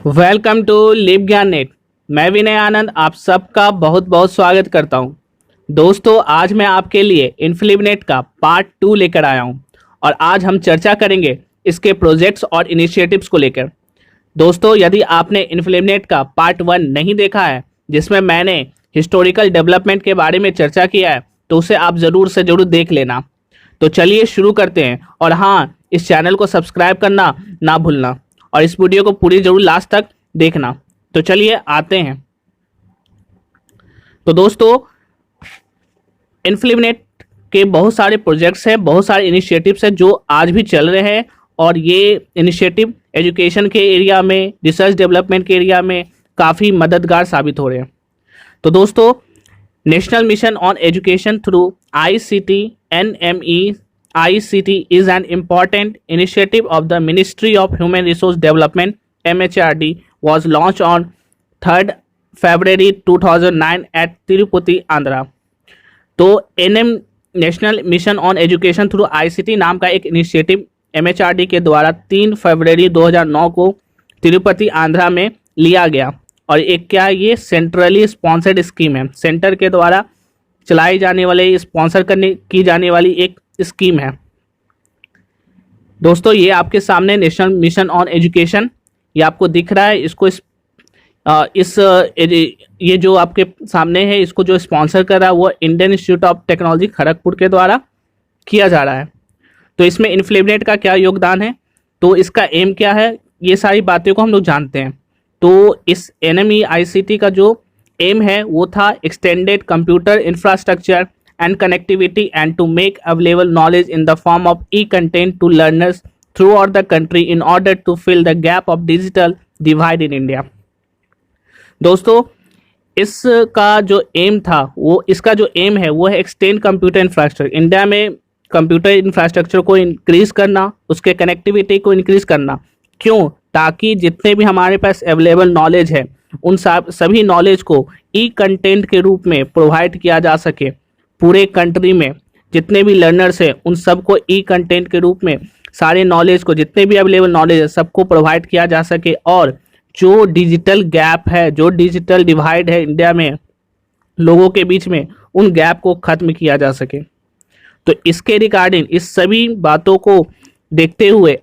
Welcome to live ज्ञान net. मैं विनय आनंद आप सबका बहुत बहुत स्वागत करता हूं। दोस्तों, आज मैं आपके लिए इन्फ्लिवनेट का पार्ट 2 लेकर आया हूं और आज हम चर्चा करेंगे इसके प्रोजेक्ट्स और इनिशिएटिव्स को लेकर। दोस्तों, यदि आपने इन्फ्लिवनेट का पार्ट 1 नहीं देखा है, जिसमें मैंने हिस्टोरिकल डेवलपमेंट के बारे में चर्चा किया है, तो उसे आप ज़रूर से ज़रूर देख लेना। तो चलिए शुरू करते हैं। और हाँ, इस चैनल को सब्सक्राइब करना ना भूलना और इस वीडियो को पूरी जरूर लास्ट तक देखना। तो चलिए आते हैं। तो दोस्तों, इन्फ्लिवनेट के बहुत सारे प्रोजेक्ट्स हैं, बहुत सारे इनिशिएटिव्स हैं जो आज भी चल रहे हैं और ये इनिशिएटिव एजुकेशन के एरिया में, रिसर्च डेवलपमेंट के एरिया में काफ़ी मददगार साबित हो रहे हैं। तो दोस्तों, national mission on education through ICT NME ICT is an important initiative of the Ministry of Human Resource Development MHRD was launched on 3rd February 2009 at Tirupati, Andhra। तो NM national mission on education through ICT नाम का एक initiative MHRD के द्वारा 3 फरवरी 2009 को तिरुपति आंध्रा में लिया गया। और एक क्या, ये सेंट्रली स्पॉन्सर्ड स्कीम है, सेंटर के द्वारा चलाई जाने वाले, स्पॉन्सर करने की जाने वाली एक स्कीम है। दोस्तों, ये आपके सामने नेशनल मिशन ऑन एजुकेशन ये आपको दिख रहा है। इसको ये जो आपके सामने है, इसको जो स्पॉन्सर कर रहा है वो Indian institute of technology Kharagpur के द्वारा किया जा रहा है। तो इसमें इन्फ्लिवनेट का क्या योगदान है, तो इसका एम क्या है, ये सारी बातें को हम लोग जानते हैं। तो इस NME ICT का जो एम है वो था extended computer infrastructure and connectivity and to make available knowledge in the form of content to learners throughout the country in order to fill the gap of digital divide in India. दोस्तों, इसका जो M था वो, इसका जो M है वो है एक्सटेंड कंप्यूटर इंफ्रास्ट्रक्चर, इंडिया में कंप्यूटर इंफ्रास्ट्रक्चर को इंक्रीज करना, उसके कनेक्टिविटी को इंक्रीज करना। क्यों? ताकि जितने भी हमारे पास अवेलेबल नॉलेज है उन सभी नॉलेज को कंटेंट के रूप में प्रोवाइड किया जा सके। पूरे कंट्री में जितने भी लर्नर्स हैं उन सबको कंटेंट के रूप में सारे नॉलेज को, जितने भी अवेलेबल नॉलेज है, सबको प्रोवाइड किया जा सके। और जो डिजिटल गैप है, जो डिजिटल डिवाइड है इंडिया में लोगों के बीच में, उन गैप को खत्म किया जा सके। तो इसके रिगार्डिंग, इस सभी बातों को देखते हुए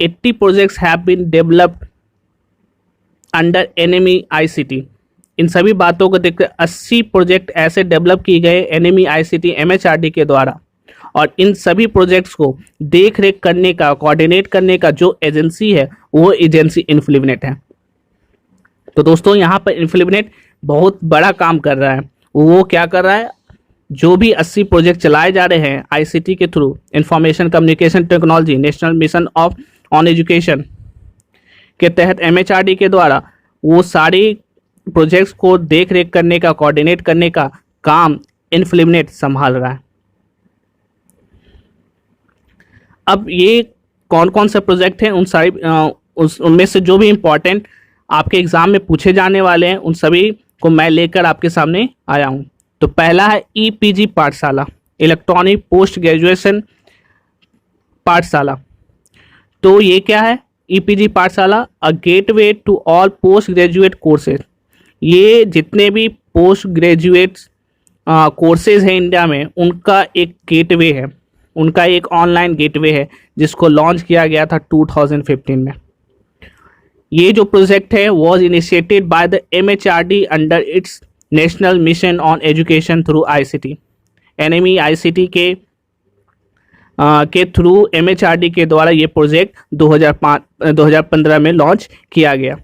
80 projects have been developed under NME ICT। इन सभी बातों को देखकर 80 प्रोजेक्ट ऐसे डेवलप किए गए NME ICT MHRD के द्वारा। और इन सभी प्रोजेक्ट्स को देख रेख करने का, कोऑर्डिनेट करने का जो एजेंसी है वो एजेंसी इन्फ्लिवनेट है। तो दोस्तों, यहाँ पर इन्फ्लिवनेट बहुत बड़ा काम कर रहा है। वो क्या कर रहा है, जो भी 80 प्रोजेक्ट चलाए जा रहे हैं ICT के through, information communication technology national mission on education के तहत MHRD के द्वारा, वो सारी प्रोजेक्ट्स को देख रेख करने का, कोऑर्डिनेट करने का काम इन्फ्लिवनेट संभाल रहा है। अब ये कौन कौन से प्रोजेक्ट हैं, उनमें से जो भी इम्पोर्टेंट आपके एग्जाम में पूछे जाने वाले हैं उन सभी को मैं लेकर आपके सामने आया हूं। तो पहला है EPG पाठशाला, इलेक्ट्रॉनिक पोस्ट ग्रेजुएशन पाठशाला। तो ये क्या है EPG Pathshala? A gateway to all post graduate courses. ये जितने भी पोस्ट ग्रेजुएट कोर्सेज हैं इंडिया में, उनका एक गेटवे है, उनका एक ऑनलाइन गेटवे है जिसको लॉन्च किया गया था 2015 में। ये जो प्रोजेक्ट है was initiated by the MHRD under its national mission on education through ICT। NME ICT के थ्रू MHRD के द्वारा ये प्रोजेक्ट 2015 में लॉन्च किया गया।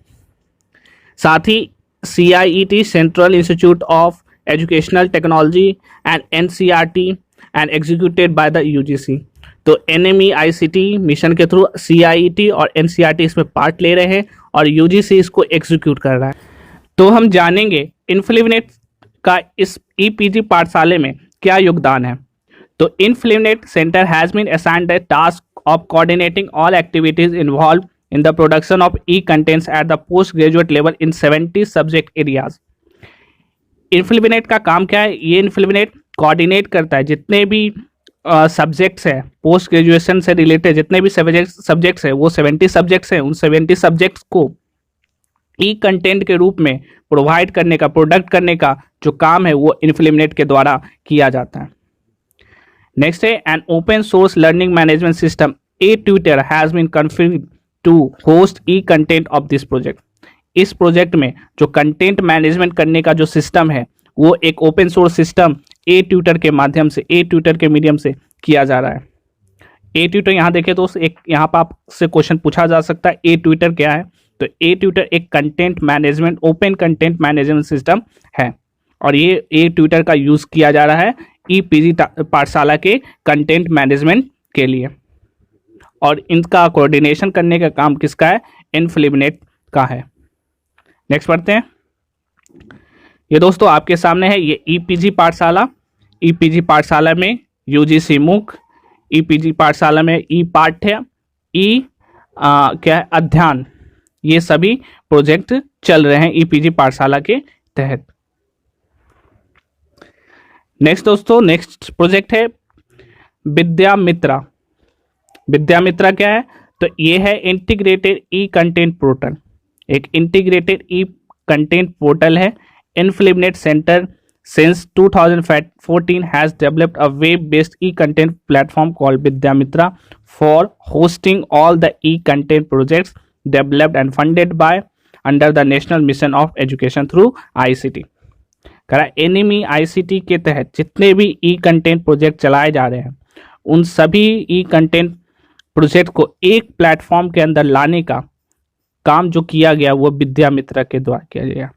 साथ ही CIET central institute of educational technology and NCERT and executed by the UGC। तो NME ICT mission के थ्रू CIET और NCERT इसमें पार्ट ले रहे हैं और UGC इसको एग्जीक्यूट कर रहा है। तो हम जानेंगे इन्फ्लिवनेट का इस EPG पाठशाले में क्या योगदान है। तो INFLIBNET centre has been assigned the task of coordinating all activities involve in the production of e-contents at the postgraduate level in 70 subject areas। इन्फ्लिवनेट का काम क्या है? ये इन्फ्लिवनेट कोऑर्डिनेट करता है जितने भी सब्जेक्ट्स है पोस्ट ग्रेजुएशन से रिलेटेड जितने भी सब्जेक्ट्स है वो 70 सब्जेक्ट्स हैं, उन 70 सब्जेक्ट्स को ई कंटेंट के रूप में प्रोवाइड करने का, प्रोडक्ट करने का जो काम है वो इन्फ्लिमनेट के द्वारा किया जाता है। नेक्स्ट है an open source learning management system a tutor has been configured to host e content of this project. इस प्रोजेक्ट में जो कंटेंट मैनेजमेंट करने का जो सिस्टम है वो एक open source system a tutor के माध्यम से, ए ट्यूटर के मीडियम से किया जा रहा है। ए ट्यूटर यहाँ देखें तो एक यहाँ पर आपसे क्वेश्चन पूछा जा सकता है ए ट्यूटर क्या है, तो ए ट्यूटर एक content management, open content management system है और ये ए ट्यूटर का यूज़ किया जा रहा है ईपीजी पाठशाला के कंटेंट मैनेजमेंट के लिए और इनका कोऑर्डिनेशन करने का काम किसका है, इन्फ्लिमनेट का है। नेक्स्ट पढ़ते हैं। ये दोस्तों आपके सामने है ये ईपीजी पाठशाला। ईपीजी पाठशाला में यूजीसी मूक, ईपीजी पाठशाला में ई पाठ्य, ई क्या है अध्ययन, ये सभी प्रोजेक्ट चल रहे हैं ईपीजी पाठशाला के तहत। नेक्स्ट दोस्तों, नेक्स्ट प्रोजेक्ट है विद्यामित्रा। विद्यामित्रा क्या है, तो ये है इंटीग्रेटेड ई कंटेंट पोर्टल। एक इंटीग्रेटेड ई कंटेंट पोर्टल है। इन्फ्लिमनेट centre since 2014 has developed a web-based e-content platform called Vidyamitra for hosting all the e-content projects developed and funded by under the National Mission of Education through ICT। करा एनएमई ICT के तहत जितने भी ई content project चलाए जा रहे हैं उन सभी ई कंटेंट प्रोजेक्ट को एक प्लेटफॉर्म के अंदर लाने का काम जो किया गया वो विद्यामित्रा के द्वारा किया गया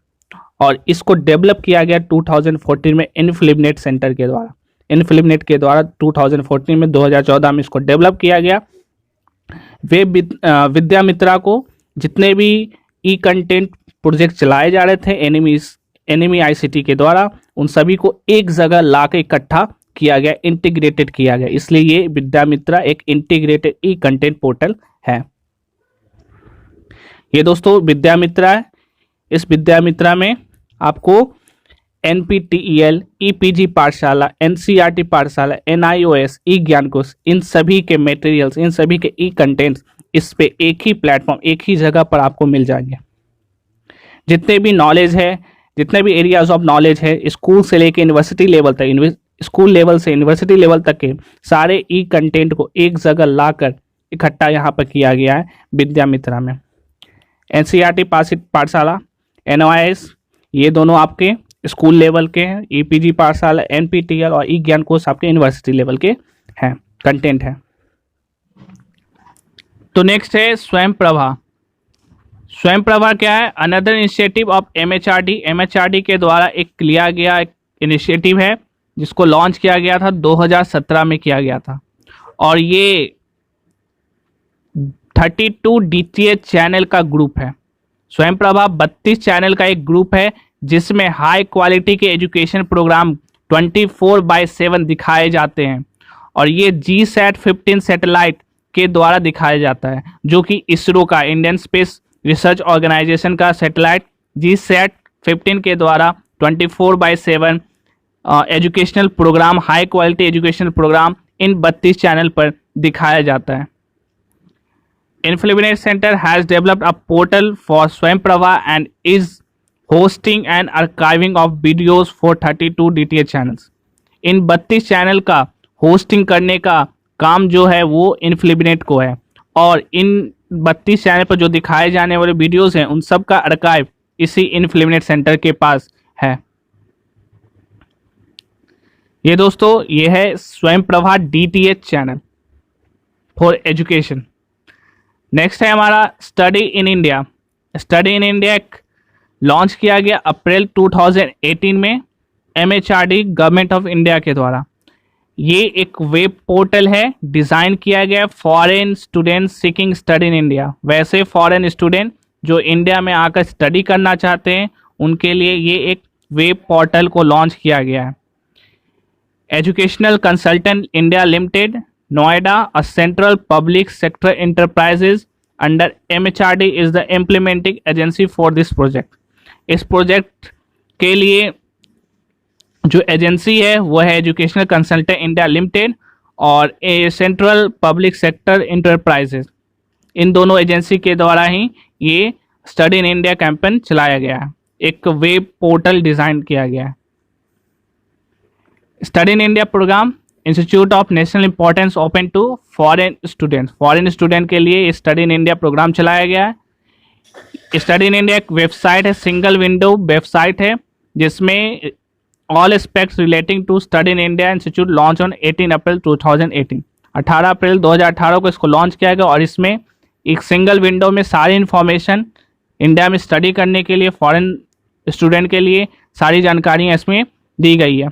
और इसको डेवलप किया गया 2014 में इन्फ्लिमनेट सेंटर के द्वारा। इन्फ्लिमनेट के द्वारा 2014 में 2014 में इसको डेवलप किया गया। वे विद्यामित्रा को जितने भी ई कंटेंट प्रोजेक्ट चलाए जा रहे थे एनएमई आईसीटी के द्वारा उन सभी को एक जगह ला के इकट्ठा किया गया, इंटीग्रेटेड किया गया, इसलिए ये विद्यामित्रा एक इंटीग्रेटेड ई कंटेंट पोर्टल है। ये दोस्तों विद्यामित्रा है। इस विद्यामित्रा में आपको एनपीटीईएल, ईपीजी पाठशाला, एनसीईआरटी पाठशाला, एनआईओएस, ई ज्ञान कोश, इन सभी के मटेरियल्स, इन सभी के ई कंटेंट्स इस पे एक ही प्लेटफॉर्म, एक ही जगह पर आपको मिल जाएंगे। जितने भी नॉलेज है, जितने भी एरियाज ऑफ नॉलेज है स्कूल से लेके यूनिवर्सिटी लेवल तक, स्कूल लेवल से यूनिवर्सिटी लेवल तक के सारे ई कंटेंट को एक जगह लाकर इकट्ठा यहाँ पर किया गया है विद्यामित्रा में। एनसीईआरटी पाठशाला, एनओआईएस, ये दोनों आपके स्कूल लेवल के हैं। ईपीजी पाठशाला, एनपीटीईएल और ई ज्ञान कोश आपके यूनिवर्सिटी लेवल के हैं, कंटेंट है। तो नेक्स्ट है स्वयं प्रभा। स्वयं प्रभा क्या है, another initiative of MHRD. MHRD के द्वारा एक लिया गया एक इनिशिएटिव है जिसको लॉन्च किया गया था 2017 में किया गया था और ये 32 डीटीएच चैनल का ग्रुप है। स्वयं प्रभा 32 चैनल का एक ग्रुप है जिसमें हाई क्वालिटी के एजुकेशन प्रोग्राम 24/7 दिखाए जाते हैं और ये GSAT-15 सैटेलाइट के द्वारा दिखाया जाता है जो कि इसरो का, इंडियन स्पेस रिसर्च ऑर्गेनाइजेशन का सैटेलाइट GSAT-15 के द्वारा 24/7 educational programme, high quality educational programme इन 32 चैनल पर दिखाया जाता है। Infinite Center has developed a portal for Swayamprabha and is hosting and archiving of videos for 32 DTH channels। In 32 channel का hosting करने का काम जो है वो इन्फ्लिमनेट को है और इन 32 चैनल पर जो दिखाए जाने वाले वीडियोस हैं उन सब का आर्काइव इसी इन्फ्लिमनेट सेंटर के पास है। ये दोस्तों ये है Swayamprabha DTH channel for education. Next है हमारा study in India. Study in India launch किया गया अप्रैल 2018 में एमएचआरडी गवर्नमेंट ऑफ इंडिया के द्वारा। ये एक वेब पोर्टल है, डिज़ाइन किया गया foreign student seeking study in India. वैसे फॉरेन स्टूडेंट जो इंडिया में आकर स्टडी करना चाहते हैं उनके लिए ये एक वेब पोर्टल को लॉन्च किया गया है। Educational consultant India limited, Noida, a central public sector enterprises under MHRD is the implementing agency for this project। इस प्रोजेक्ट के लिए जो एजेंसी है वो है एजुकेशनल कंसल्टेंट इंडिया लिमिटेड और सेंट्रल पब्लिक सेक्टर इंटरप्राइजेज। इन दोनों एजेंसी के द्वारा ही ये स्टडी इन इंडिया कैंपेन चलाया गया है, एक वेब पोर्टल डिज़ाइन किया गया है। Study in India programme institute of national importance open to foreign students, foreign student के लिए स्टडी इन इंडिया प्रोग्राम चलाया गया है। स्टडी इन इंडिया एक वेबसाइट है, सिंगल विंडो वेबसाइट है, जिसमें all aspects relating to study in India institute launch on 18 अप्रैल 2018, 18 अप्रैल 2018 को इसको लॉन्च किया गया। और इसमें एक सिंगल विंडो में सारी इन्फॉर्मेशन इंडिया में स्टडी करने के लिए फॉरेन स्टूडेंट के लिए सारी जानकारियाँ इसमें दी गई है।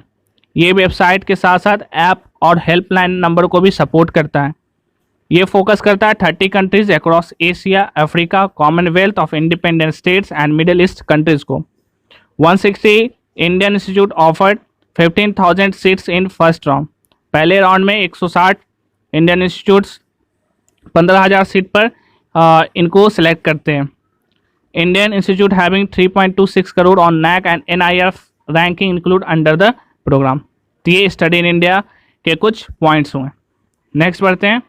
ये वेबसाइट के साथ साथ ऐप और हेल्पलाइन नंबर को भी सपोर्ट करता है। ये फोकस करता है 30 countries across Asia, Africa, Commonwealth of independent states and middle east countries को। 160 Indian institute offered 15,000 seats in first round. पहले राउंड में 160 इंडियन इंस्टीट्यूट्स 15,000 सीट पर इनको सेलेक्ट करते हैं। Indian institute having 3.26 crore on NAAC and NIRF ranking include under the programme. तो ये study in India के कुछ पॉइंट्स हुए। नेक्स्ट बढ़ते हैं।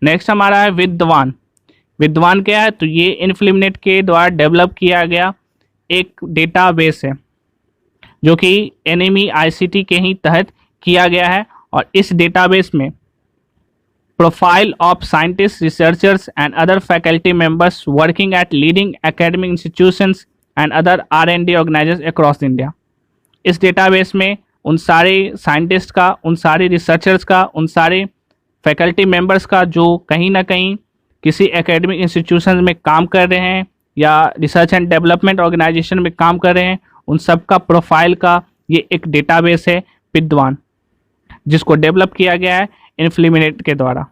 नेक्स्ट हमारा है विद्वान। विद्वान क्या है? तो ये इन्फ्लिमनेट के द्वारा डेवलप किया गया एक डेटाबेस है, जो कि NME-ICT के ही तहत किया गया है। और इस डेटाबेस में profile of scientist, researchers and other faculty members working at leading academic institutions and other R&D organisation across India. इस डेटाबेस में उन सारे साइंटिस्ट का, उन सारे रिसर्चर्स का, उन सारे फैकल्टी मेंबर्स का जो कहीं ना कहीं किसी एकेडमिक इंस्टीट्यूशन में काम कर रहे हैं या रिसर्च एंड डेवलपमेंट ऑर्गेनाइजेशन में काम कर रहे हैं, उन सब का प्रोफाइल का ये एक डेटाबेस है विद्वान, जिसको डेवलप किया गया है इन्फ्लिमिनेट के द्वारा।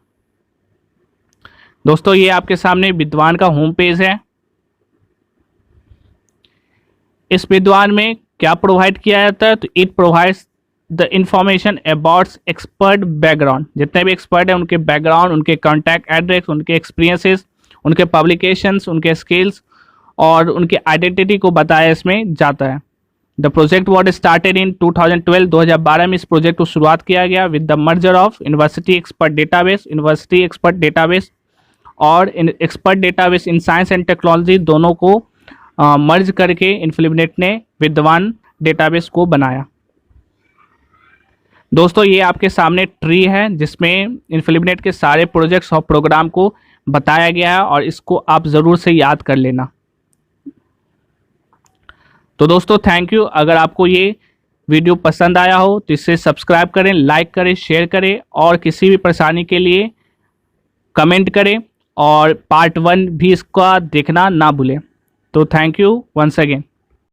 दोस्तों ये आपके सामने विद्वान का होम पेज है। इस विद्वान में क्या प्रोवाइड किया जाता है? तो it provides the information about expert background. जितने भी एक्सपर्ट हैं उनके बैकग्राउंड, उनके कॉन्टैक्ट एड्रेस, उनके एक्सपीरियंसेस, उनके पब्लिकेशंस, उनके स्किल्स और उनके आइडेंटिटी को बताया इसमें जाता है। The project was started in 2012, 2012 में इस प्रोजेक्ट को शुरुआत किया गया with the merger of university expert database, university expert database और expert database in science and technology, दोनों को मर्ज करके इन्फ्लिमिनेट ने विद्वान डेटाबेस को बनाया। दोस्तों ये आपके सामने ट्री है जिसमें इन्फ्लिमिनेट के सारे प्रोजेक्ट्स और प्रोग्राम को बताया गया है और इसको आप ज़रूर से याद कर लेना। तो दोस्तों थैंक यू। अगर आपको ये वीडियो पसंद आया हो तो इसे सब्सक्राइब करें, लाइक करें, शेयर करें और किसी भी परेशानी के लिए कमेंट करें और पार्ट 1 भी इसका देखना ना भूलें। तो थैंक यू वंस अगेन।